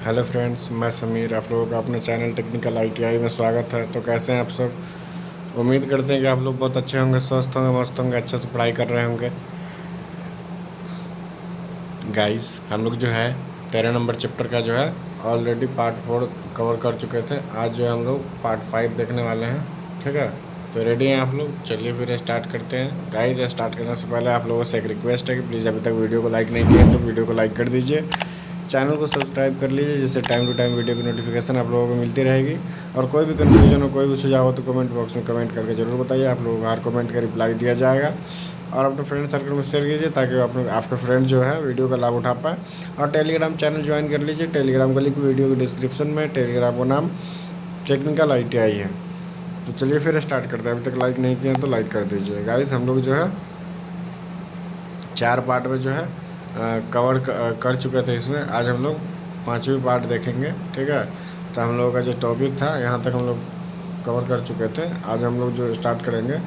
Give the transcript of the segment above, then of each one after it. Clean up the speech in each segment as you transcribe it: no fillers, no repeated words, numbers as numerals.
Hello friends, मैं समीर। आप लोगों का अपने चैनल टेक्निकल आईटीआई में स्वागत है। तो कैसे हैं आप सब? उम्मीद करते हैं कि आप लोग बहुत अच्छे होंगे, स्वस्थ होंगे, मस्त होंगे, अच्छे से पढ़ाई कर रहे होंगे। गाइस, हम लोग जो है 13 नंबर चैप्टर का जो है ऑलरेडी पार्ट 4 कवर कर चुके थे। आज जो है हम लोग पार्ट 5 देखने वाले हैं। ठीक है, तो रेडी हैं आप लोग? चलिए फिर स्टार्ट करते हैं। गाइस, स्टार्ट करने से पहले आप लोगों से एक रिक्वेस्ट है कि प्लीज़ अभी तक वीडियो को लाइक नहीं किया तो वीडियो को लाइक कर दीजिए, चैनल को सब्सक्राइब कर लीजिए, जिससे टाइम टू टाइम वीडियो की नोटिफिकेशन आप लोगों को मिलती रहेगी। और कोई भी कन्फ्यूजन हो, कोई भी सुझाव हो तो कमेंट बॉक्स में कमेंट करके ज़रूर बताइए। आप लोगों का हर कमेंट का रिप्लाई दिया जाएगा। और अपने फ्रेंड सर्कल में शेयर कीजिए ताकि आपके फ्रेंड जो है वीडियो का लाभ उठा पाए। और टेलीग्राम चैनल ज्वाइन कर लीजिए। टेलीग्राम का लिंक वीडियो की डिस्क्रिप्शन में। टेलीग्राम का नाम टेक्निकल आईटीआई है। तो चलिए फिर स्टार्ट करते हैं। अभी तक लाइक नहीं किया तो लाइक कर दीजिए। गाइस, हम लोग जो है 4 पार्ट में जो है कवर कर चुके थे। इसमें आज हम लोग 5वीं पार्ट देखेंगे। ठीक है, तो हम लोगों का जो टॉपिक था यहाँ तक हम लोग कवर कर चुके थे। आज हम लोग जो स्टार्ट करेंगे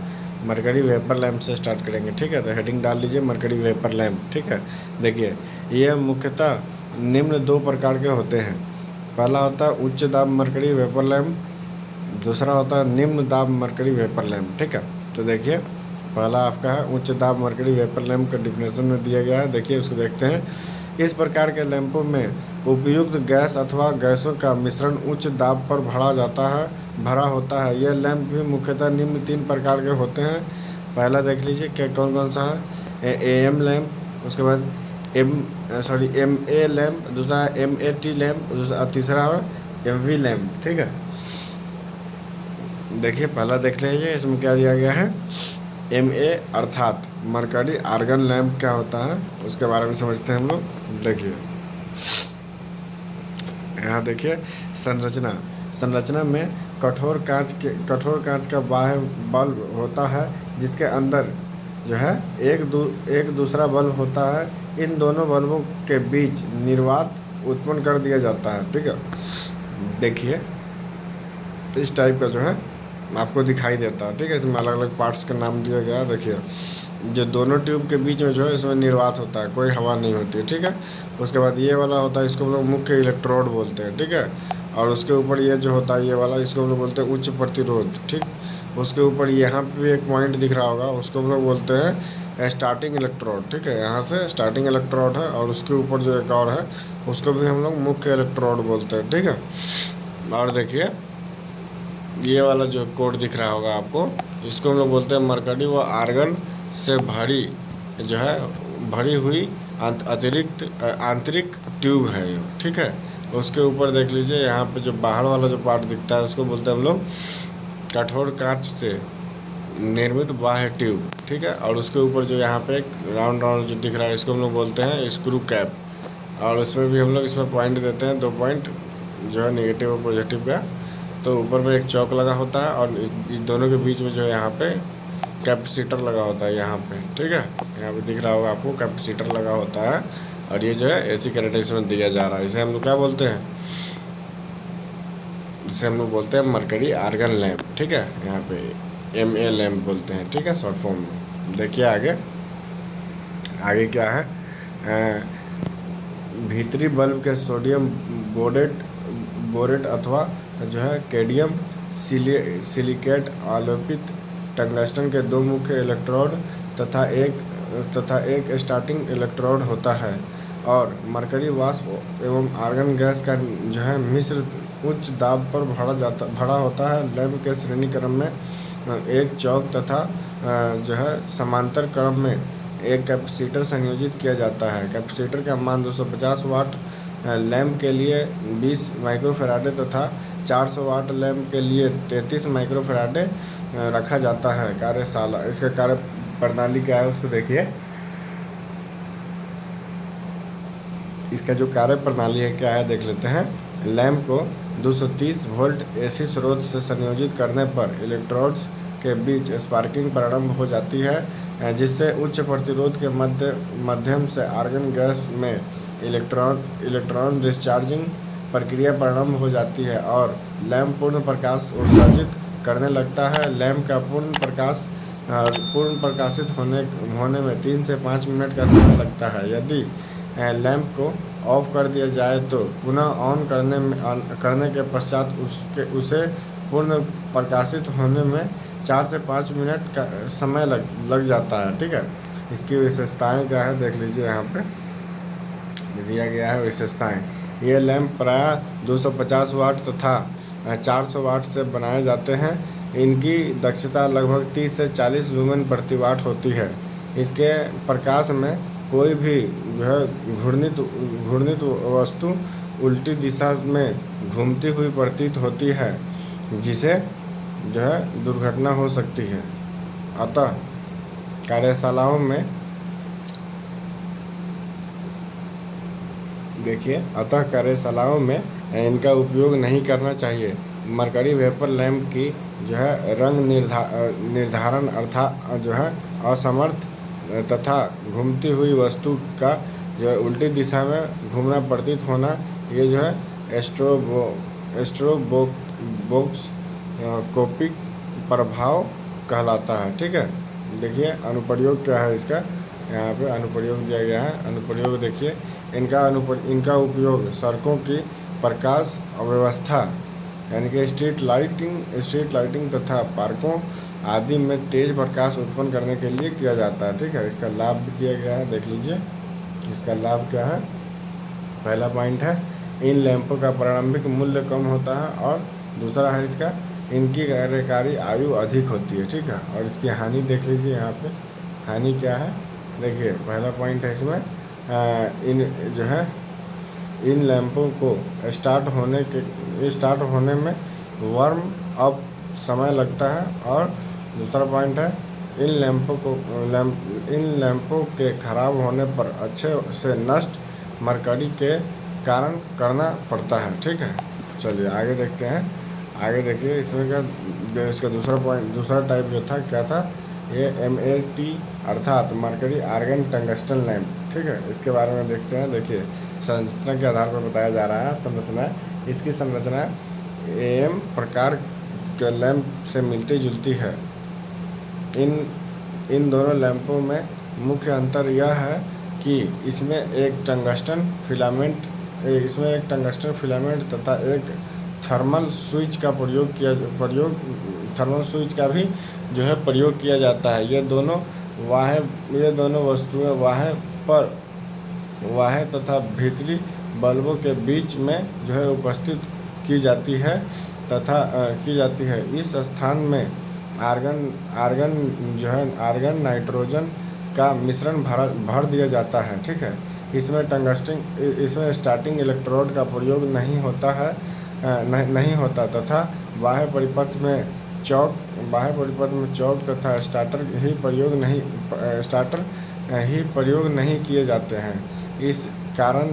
मरकरी वेपर लैंप से स्टार्ट करेंगे। ठीक है, तो हेडिंग डाल लीजिए मरकरी वेपर लैंप। ठीक है, देखिए ये मुख्यतः निम्न 2 प्रकार के होते हैं। पहला होता है उच्च दाब मरकरी वेपर लैंप, दूसरा होता है निम्न दाब मरकरी वेपर लैंप। ठीक है, तो देखिए पहला आपका है उच्च दाब मरकरी वेपर लैंप का डिफिनेशन में दिया गया है। देखिए उसको देखते हैं। इस प्रकार के लैंपों में उपयुक्त गैस अथवा गैसों का मिश्रण उच्च दाब पर भरा होता है। यह लैंप भी मुख्यतः निम्न 3 प्रकार के होते हैं। पहला देख लीजिए क्या कौन कौन सा है। एम लैंप, उसके बाद एम ए लैंप, दूसरा एम ए टी लैंप, दूसरा तीसरा एम वी लैंप। ठीक है, देखिए पहला देख लीजिए इसमें क्या दिया गया है। एम ए अर्थात मरकरी आर्गन लैंप क्या होता है उसके बारे में समझते हैं हम लोग। देखिए यहाँ देखिए संरचना संरचना में कठोर कांच का बाह्य बल्ब होता है, जिसके अंदर जो है एक दूसरा बल्ब होता है। इन दोनों बल्बों के बीच निर्वात उत्पन्न कर दिया जाता है। ठीक है, देखिए तो इस टाइप का जो है आपको दिखाई देता है। ठीक है, इसमें अलग अलग पार्ट्स का नाम दिया गया है। देखिए जो दोनों ट्यूब के बीच में जो है इसमें निर्वात होता है, कोई हवा नहीं होती है। ठीक है, उसके बाद ये वाला होता है, इसको हम लोग मुख्य इलेक्ट्रोड बोलते हैं। ठीक है, और उसके ऊपर ये जो होता है ये वाला, इसको हम लोग बोलते हैं उच्च प्रतिरोध। ठीक, उसके ऊपर यहाँ पे भी एक पॉइंट दिख रहा होगा, उसको हम लोग बोलते हैं स्टार्टिंग इलेक्ट्रोड। ठीक है, यहाँ से स्टार्टिंग इलेक्ट्रोड है और उसके ऊपर जो एक और है उसको भी हम लोग मुख्य इलेक्ट्रोड बोलते हैं। ठीक है, और देखिए ये वाला जो कोड दिख रहा होगा आपको, इसको हम लोग बोलते हैं मरकरी व आर्गन से भरी हुई आंतरिक ट्यूब है ये। ठीक है, उसके ऊपर देख लीजिए यहाँ पे जो बाहर वाला जो पार्ट दिखता है उसको बोलते हैं हम लोग कठोर कांच से निर्मित बाह्य ट्यूब। ठीक है, और उसके ऊपर जो यहाँ पे एक राउंड राउंड जो दिख रहा है इसको हम लोग बोलते हैं स्क्रू कैप। और उसमें भी हम लोग इसमें पॉइंट देते हैं, 2 पॉइंट जो है नेगेटिव और पॉजिटिव का। तो ऊपर में एक चौक लगा होता है और इस दोनों के बीच में जो है यहाँ पे कैपेसिटर लगा होता है यहाँ पे। ठीक है, यहाँ पे दिख रहा होगा आपको कैपेसिटर लगा होता है और ये जो है एसी करंट इसमें दिया जा रहा है। इसे हम लोग क्या बोलते हैं, इसे हम लोग बोलते हैं मरकरी आर्गन लैंप। ठीक है, यहाँ पे एम ए लैंप बोलते हैं। ठीक है, शॉर्ट फॉर्म में। देखिए आगे आगे क्या है। भीतरी बल्ब के सोडियम बोरेट अथवा जो है कैडियम सिलिकेट आलोपित टंगस्टन के 2 मुख्य इलेक्ट्रोड तथा एक स्टार्टिंग इलेक्ट्रोड होता है। और मरकरी वाष्प एवं आर्गन गैस का जो है मिश्र उच्च दाब पर भरा होता है। लैंप के श्रेणी क्रम में एक चौक तथा जो है समांतर क्रम में एक कैपेसिटर संयोजित किया जाता है। कैपेसिटर का मान 250 वाट लैंप के लिए 20 माइक्रोफैराडे तथा 400 वाट लैंप के लिए 33 माइक्रोफैराडे रखा जाता है। कार्यशाला इसका कार्य प्रणाली क्या है उसको देखिए। इसका जो कार्य प्रणाली है क्या है देख लेते हैं। लैंप को 230 वोल्ट एसी स्रोत से संयोजित करने पर इलेक्ट्रोड्स के बीच स्पार्किंग प्रारंभ हो जाती है, जिससे उच्च प्रतिरोध के माध्यम से आर्गन गैस में इलेक्ट्रॉन डिस्चार्जिंग प्रक्रिया प्रारंभ हो जाती है और लैंप पूर्ण प्रकाश उत्सर्जित करने लगता है। लैंप का पूर्ण प्रकाशित होने में 3 से 5 मिनट का समय लगता है। यदि लैंप को ऑफ कर दिया जाए तो पुनः करने के पश्चात उसे पूर्ण प्रकाशित होने में 4 से 5 मिनट का समय लग जाता है। ठीक है, इसकी विशेषताएं क्या है देख लीजिए, यहाँ पे दिया गया है विशेषताएं। ये लैंप प्रायः 250 वाट तथा 400 वाट से बनाए जाते हैं। इनकी दक्षता लगभग 30 से 40 लुमेन प्रति वाट होती है। इसके प्रकाश में कोई भी जो है घूर्णित वस्तु उल्टी दिशा में घूमती हुई प्रतीत होती है, जिसे जो है दुर्घटना हो सकती है। अतः कार्यशालाओं में कार्यशालाओं में इनका उपयोग नहीं करना चाहिए। मरकरी वेपर लैंप की जो है रंग निर्धारण अर्थात जो है असमर्थ तथा घूमती हुई वस्तु का जो है उल्टी दिशा में घूमना प्रतीत होना, ये जो है स्ट्रोबोस्कोपिक प्रभाव कहलाता है। ठीक है, देखिए अनुप्रयोग क्या है इसका, यहाँ पे अनुप्रयोग दिया गया है। अनुप्रयोग देखिए, इनका उपयोग सड़कों की प्रकाश व्यवस्था यानी कि स्ट्रीट लाइटिंग तथा पार्कों आदि में तेज प्रकाश उत्पन्न करने के लिए किया जाता है। ठीक है, इसका लाभ भी दिया गया है, देख लीजिए इसका लाभ क्या है। पहला पॉइंट है इन लैंपों का प्रारंभिक मूल्य कम होता है, और दूसरा है इसका इनकी कार्यकारी आयु अधिक होती है। ठीक है, और इसकी हानि देख लीजिए, यहाँ पे हानि क्या है देखिए। पहला पॉइंट है इसमें इन लैंपों को स्टार्ट होने में वार्म अप समय लगता है, और दूसरा पॉइंट है इन लैंपों के खराब होने पर अच्छे से नष्ट मरकरी के कारण करना पड़ता है। ठीक है, चलिए आगे देखते हैं। आगे देखिए इसमें क्या, इसका दूसरा टाइप जो था क्या था, ये MAT अर्थात मरकरी आर्गन टंगस्टन लैंप। ठीक है, इसके बारे में देखते हैं। देखिए संरचना के आधार पर बताया जा रहा है। इसकी संरचना AM प्रकार के लैंप से मिलती जुलती है। इन दोनों लैंपों में मुख्य अंतर यह है कि इसमें एक टंगस्टन फिलामेंट तथा एक थर्मल स्विच का प्रयोग किया जाता है। ये दोनों वस्तुएं वाह्य तथा भीतरी बल्बों के बीच में जो है उपस्थित की जाती है। इस स्थान में आर्गन नाइट्रोजन का मिश्रण भर दिया जाता है। ठीक है, इसमें स्टार्टिंग इलेक्ट्रोड का प्रयोग नहीं होता तथा बाह्य परिपथ में चौक तथा स्टार्टर ही प्रयोग नहीं किए जाते हैं। इस कारण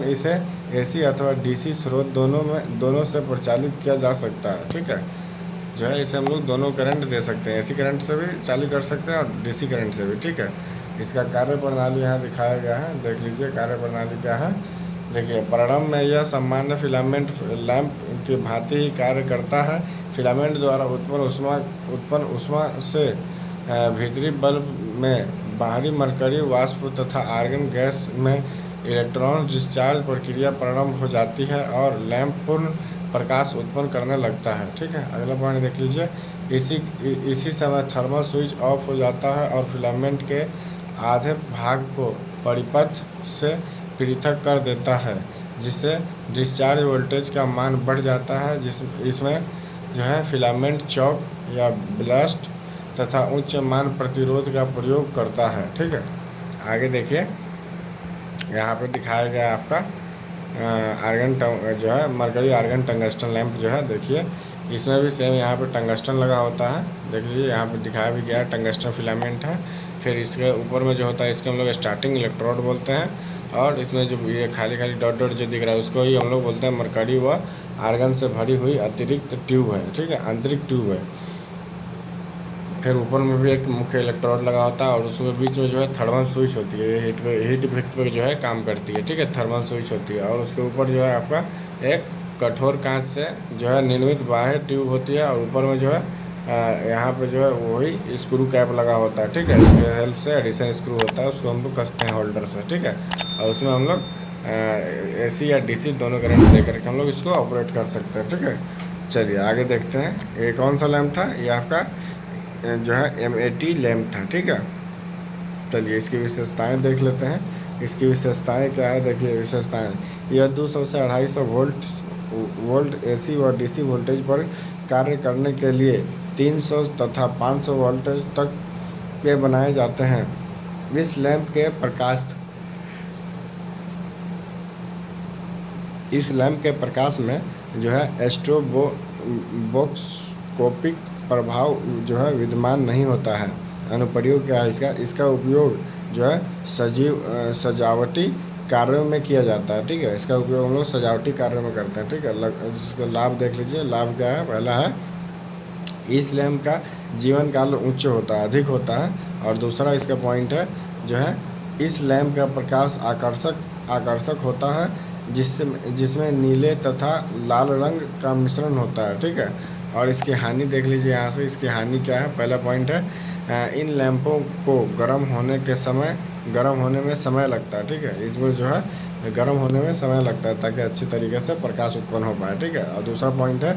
इसे AC अथवा DC स्रोत दोनों से प्रचालित किया जा सकता है। ठीक है, जो है इसे हम लोग दोनों करंट दे सकते हैं, AC करंट से भी चालू कर सकते हैं और DC करंट से भी। ठीक है, इसका कार्य प्रणाली यहाँ दिखाया गया है, देख लीजिए कार्य प्रणाली क्या है। देखिए प्रारंभ में यह सामान्य फिलामेंट लैंप की भांति ही कार्य करता है। फिलामेंट द्वारा उत्पन्न ऊष्मा से भीतरी बल्ब में बाहरी मरकरी वाष्प तथा आर्गन गैस में इलेक्ट्रॉन डिस्चार्ज प्रक्रिया प्रारंभ हो जाती है और लैंप पूर्ण प्रकाश उत्पन्न करने लगता है। ठीक है, अगला पॉइंट देख लीजिए। इसी समय थर्मल स्विच ऑफ हो जाता है और फिलामेंट के आधे भाग को परिपथ से पृथक कर देता है, जिससे डिस्चार्ज वोल्टेज का मान बढ़ जाता है। इसमें जो है फिलामेंट चौक या ब्लास्ट तथा उच्च मान प्रतिरोध का प्रयोग करता है। ठीक है, आगे देखिए यहाँ पे दिखाया गया आपका जो है मरकरी आर्गन टंगस्टन लैंप जो है। देखिए इसमें भी सेम यहाँ पे टंगस्टन लगा होता है, देख लीजिए यहाँ पे दिखाया भी गया है, टंगस्टन फिलामेंट है। फिर इसके ऊपर में जो होता है इसके हम लोग स्टार्टिंग इलेक्ट्रोड बोलते हैं, और इसमें जो ये खाली डॉट जो दिख रहा है उसको ही हम लोग बोलते हैं मरकरी व आर्गन से भरी हुई अतिरिक्त ट्यूब है। ठीक है, आंतरिक ट्यूब है। फिर ऊपर में भी एक मुख्य इलेक्ट्रोड लगा होता है और उसमें बीच में जो है थर्मल स्विच होती है, ये हीट इफेक्ट पे जो है काम करती है। ठीक है, थर्मल स्विच होती है, और उसके ऊपर जो है आपका एक कठोर कांच से जो है निर्मित बाह्य ट्यूब होती है, और ऊपर में जो है यहाँ पे जो है वही स्क्रू कैप लगा होता है। ठीक है, इसके हेल्प से एडिशन स्क्रू होता है, उसको हम लोग कसते हैं होल्डर से। ठीक है, और उसमें हम लोग AC या DC दोनों करंट देकर के हम लोग इसको ऑपरेट कर सकते हैं। ठीक है, चलिए आगे देखते हैं। ये कौन सा लैम्प था? ये आपका जो है MAT लैम्प था। ठीक है, चलिए इसकी विशेषताएं देख लेते हैं। इसकी विशेषताएं क्या है? देखिए विशेषताएं, यह 200 से 250 वोल्ट AC व DC वोल्टेज पर कार्य करने के लिए 300 तथा 500 वोल्टेज तक के बनाए जाते हैं। इस लैंप के प्रकाश में जो है एस्ट्रोबोस्कोपिक प्रभाव जो है विद्यमान नहीं होता है। अनुप्रयोग क्या है इसका? इसका उपयोग जो है सजावटी कार्यों में किया जाता है। ठीक है, इसका उपयोग हम लोग सजावटी कार्यों में करते हैं। ठीक है, इसका लाभ देख लीजिए। लाभ क्या है? पहला है इस लैम्प का जीवन काल उच्च होता है, अधिक होता है। और दूसरा इसका पॉइंट है जो है इस लैम्प का प्रकाश आकर्षक होता है, जिसमें नीले तथा लाल रंग का मिश्रण होता है। ठीक है, और इसकी हानि देख लीजिए यहाँ से। इसकी हानि क्या है? पहला पॉइंट है इन लैंपों को गर्म होने में समय लगता है। ठीक है, इसमें जो है गर्म होने में समय लगता है ताकि अच्छी तरीके से प्रकाश उत्पन्न हो पाए। ठीक है, और दूसरा पॉइंट है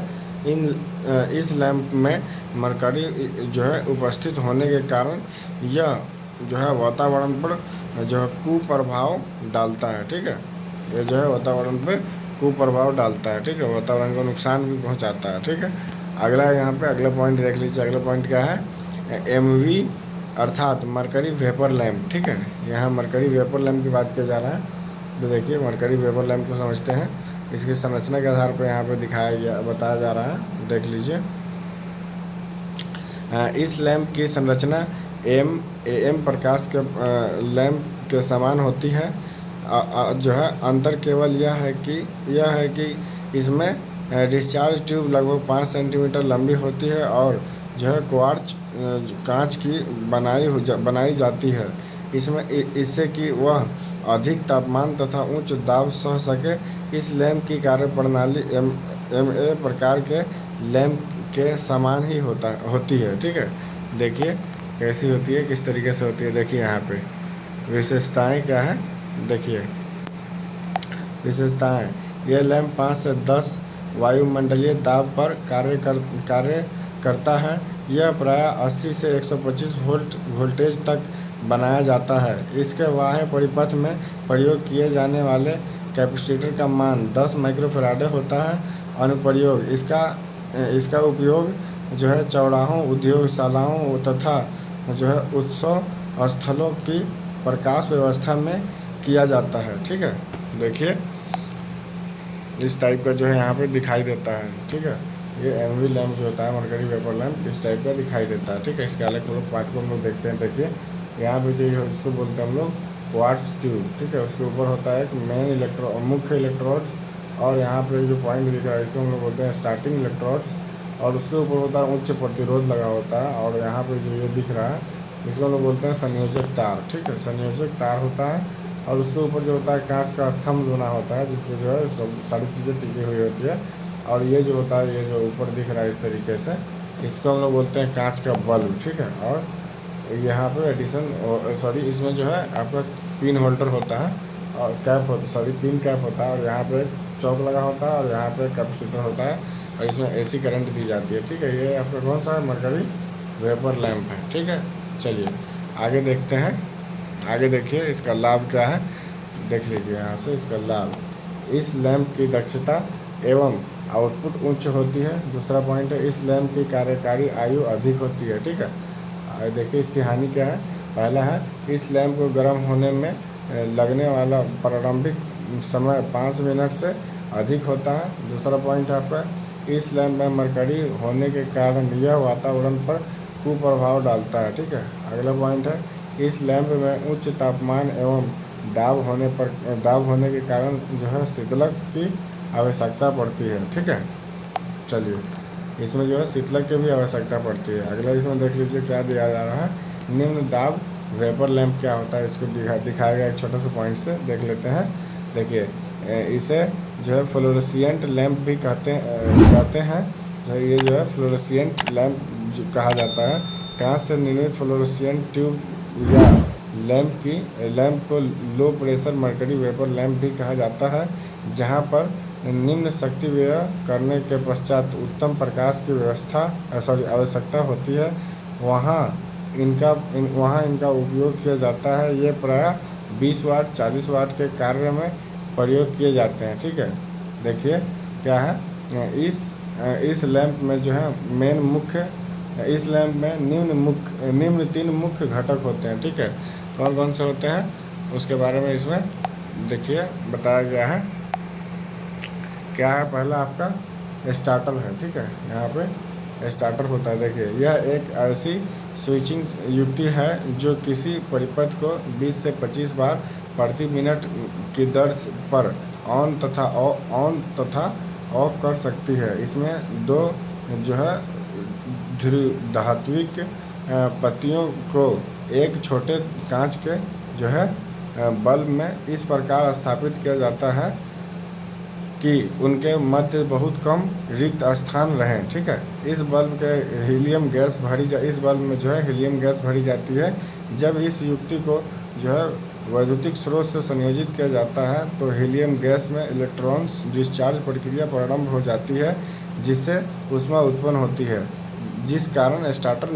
इस लैंप में मरकरी जो है उपस्थित होने के कारण यह जो है वातावरण पर जो है कुप्रभाव डालता है। ठीक है, ये जो है वातावरण पर कुप्रभाव डालता है। ठीक है, वातावरण को नुकसान भी पहुंचाता है। ठीक है, अगला यहाँ पे अगला पॉइंट देख लीजिए। अगला पॉइंट क्या है? MV अर्थात मरकरी वेपर लैंप। ठीक है, यहाँ मरकरी वेपर लैंप की बात किया जा रहा है। तो देखिए मरकरी वेपर लैंप को समझते हैं। इसकी संरचना के आधार पर यहाँ पे बताया जा रहा है। देख लीजिए, इस लैंप की संरचना AM प्रकाश के लैंप के समान होती है। जो है अंतर केवल यह है कि इसमें डिस्चार्ज ट्यूब लगभग 5 सेंटीमीटर लंबी होती है और जो है क्वार्ट्ज कांच की बनाई जाती है। इससे कि वह अधिक तापमान तथा उच्च दाब सह सके। इस लैंप की कार्यप्रणाली MA प्रकार के लैंप के समान ही होती है। ठीक है, देखिए कैसी होती है, किस तरीके से होती है। देखिए यहाँ पे विशेषताएं क्या है? देखिए विशेषताएं, यह लैंप 5 से 10 वायुमंडलीय दाब पर कार्य करता है। यह प्रायः 80 से 125 वोल्टेज तक बनाया जाता है। इसके बाह्य परिपथ में प्रयोग किए जाने वाले कैपेसिटर का मान 10 माइक्रोफैराड होता है। अनुप्रयोग, इसका उपयोग जो है चौराहों, उद्योगशालाओं तथा जो है उत्सव स्थलों की प्रकाश व्यवस्था में किया जाता है। ठीक है, देखिए इस टाइप का जो है यहाँ पे दिखाई देता है। ठीक है, ये MV लैंप जो होता है मरकरी वेपर लैंप इस टाइप का दिखाई देता है। ठीक है, इसके अलग अलग पार्ट को हम लोग देखते हैं। देखिए यहाँ पे जो इसको बोलते हैं हम लोग क्वार्ट्ज ट्यूब। ठीक है, उसके ऊपर होता है एक मुख्य इलेक्ट्रोड, और यहाँ पे जो पॉइंट दिख रहा है इसको हम लोग बोलते हैं स्टार्टिंग इलेक्ट्रोड्स, और उसके ऊपर होता है उच्च प्रतिरोध लगा होता है। और यहाँ पे जो ये दिख रहा है इसको हम लोग बोलते हैं संयोजक तार। ठीक है, संयोजक तार होता है, और उसके ऊपर जो होता है कांच का स्तंभ बना होता है जिसमें जो है सब सारी चीज़ें टिकी हुई होती है। और ये जो होता है, ये जो ऊपर दिख रहा है इस तरीके से, इसको हम लोग बोलते हैं कांच का बल्ब। ठीक है, और यहाँ पे इसमें जो है आपका पिन होल्डर होता है और पिन कैप होता है, और यहाँ पे चौक लगा होता है, और यहाँ पे कैपेसिटर होता है, और इसमें AC करंट दी जाती है। ठीक है, ये आपका कौन सा है? मरकरी वेपर लैंप है। ठीक है, चलिए आगे देखते हैं। आगे देखिए इसका लाभ क्या है, देख लीजिए यहाँ से इसका लाभ। इस लैंप की दक्षता एवं आउटपुट उच्च होती है। दूसरा पॉइंट है इस लैंप की कार्यकारी आयु अधिक होती है। ठीक है, देखिए इसकी हानि क्या है? पहला है इस लैंप को गर्म होने में लगने वाला प्रारंभिक समय 5 मिनट से अधिक होता है। दूसरा पॉइंट है आपका इस लैंप में मरकरी होने के कारण यह वातावरण पर कुप्रभाव डालता है। ठीक है, अगला पॉइंट है इस लैंप में उच्च तापमान एवं दाब होने के कारण जो है शीतलक की आवश्यकता पड़ती है। ठीक है, चलिए इसमें जो है शीतलक की भी आवश्यकता पड़ती है। अगला इसमें देख लीजिए क्या दिया जा रहा है। निम्न दाब वेपर लैंप क्या होता है इसको दिखाया गया एक छोटे से पॉइंट से देख लेते हैं। देखिए इसे जो है फ्लोरेसेंट लैंप भी कहते हैं। ये जो है फ्लोरेसेंट लैंप कहा जाता है। कांच से निर्मित फ्लोरेसेंट ट्यूब या लैंप को low pressure mercury vapour lamp भी कहा जाता है, जहां पर निम्न शक्ति व्यय करने के पश्चात उत्तम प्रकाश की आवश्यकता होती है, वहाँ इनका उपयोग किया जाता है। ये प्रायः 20 वाट 40 वाट के कार्य में प्रयोग किए जाते हैं। ठीक है, देखिए क्या है, इस लैंप में जो है इस लैंप में निम्न 3 मुख्य घटक होते हैं। ठीक है, कौन कौन से होते हैं उसके बारे में इसमें देखिए बताया गया है। क्या है, पहला आपका स्टार्टर है। ठीक है, यहाँ पे स्टार्टर होता है। देखिए यह एक ऐसी स्विचिंग युक्ति है जो किसी परिपथ को 20 से 25 बार प्रति मिनट की दर पर ऑन तथा ऑफ कर सकती है। इसमें दो जो है धात्विक पत्तियों को एक छोटे कांच के जो है बल्ब में इस प्रकार स्थापित किया जाता है कि उनके मध्य बहुत कम रिक्त स्थान रहें। ठीक है, इस बल्ब में जो है हीलियम गैस भरी जाती है। जब इस युक्ति को जो है वैद्युतिक स्रोत से संयोजित किया जाता है तो हीलियम गैस में इलेक्ट्रॉन्स डिस्चार्ज प्रक्रिया प्रारंभ हो जाती है, जिससे ऊष्मा उत्पन्न होती है, जिस कारण स्टार्टर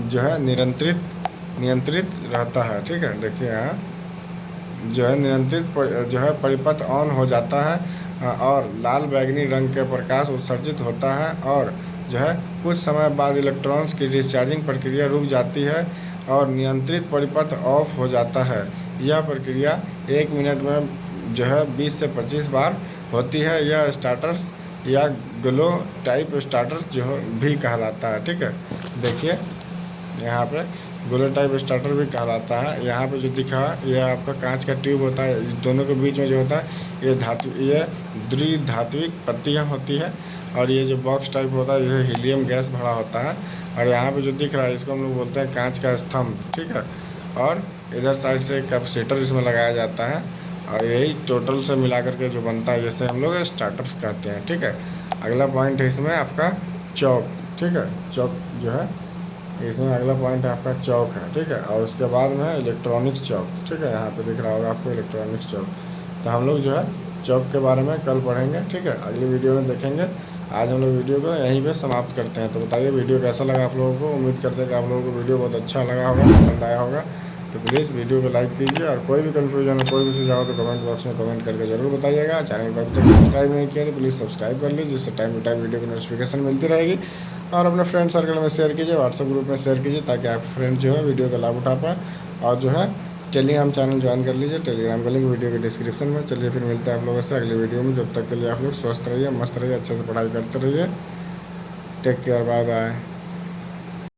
जो है नियंत्रित रहता है। ठीक है, देखिए यहाँ जो है जो है परिपथ ऑन हो जाता है और लाल बैंगनी रंग के प्रकाश उत्सर्जित होता है, और जो है कुछ समय बाद इलेक्ट्रॉन्स की डिस्चार्जिंग प्रक्रिया रुक जाती है और नियंत्रित परिपथ ऑफ हो जाता है। यह प्रक्रिया 1 मिनट में जो है 20 से 25 बार होती है। यह स्टार्टर्स या ग्लो टाइप स्टार्टर जो भी कहलाता है। ठीक है, देखिए यहाँ पे ग्लो टाइप स्टार्टर भी कहलाता है। यहाँ पे जो दिखा है यह आपका कांच का ट्यूब होता है। इस दोनों के बीच में जो होता है ये द्विधात्विक पत्तियाँ होती है, और ये जो बॉक्स टाइप होता है यह हीलियम गैस भरा होता है। और यहाँ पे जो दिख रहा है इसको हम लोग बोलते हैं कांच का स्तंभ। ठीक है, और इधर साइड से कैपेसिटर इसमें लगाया जाता है, और यही टोटल से मिला करके जो बनता है जैसे हम लोग स्टार्टर्स कहते हैं। ठीक है, अगला पॉइंट है इसमें आपका चौक। ठीक है, चौक जो है इसमें अगला पॉइंट आपका चौक है। ठीक है, और उसके बाद में है इलेक्ट्रॉनिक्स चौक। ठीक है, यहाँ पे दिख रहा होगा आपको इलेक्ट्रॉनिक्स चौक। तो हम लोग जो है चौक के बारे में कल पढ़ेंगे। ठीक है, अगली वीडियो में देखेंगे। आज हम लोग वीडियो को यहीं पे समाप्त करते हैं। तो बताइए वीडियो कैसा लगा आप लोगों को। उम्मीद करते हैं कि आप लोगों को वीडियो बहुत अच्छा लगा होगा, पसंद आया होगा। तो प्लीज़ वीडियो को लाइक कीजिए, और कोई भी कन्फ्यूजन हो, कोई भी सुझाव हो तो कमेंट बॉक्स में कमेंट करके जरूर बताइएगा। चैनल को अभी तक सब्सक्राइब नहीं किया तो प्लीज़ सब्सक्राइब कर लीजिए, जिससे टाइम टू टाइम वीडियो की नोटिफिकेशन मिलती रहेगी। और अपने फ्रेंड सर्कल में शेयर कीजिए, व्हाट्सएप ग्रुप में शेयर कीजिए, ताकि आप फ्रेंड जो है वीडियो का लाभ उठा पाए। और जो है टेलीग्राम चैनल ज्वाइन कर लीजिए, टेलीग्राम का लिंक वीडियो के डिस्क्रिप्शन में। चलिए फिर मिलते हैं आप लोगों से अगली वीडियो में। जब तक के लिए आप लोग स्वस्थ रहिए, मस्त रहिए, अच्छे से पढ़ाई करते रहिए। Take care, bye bye.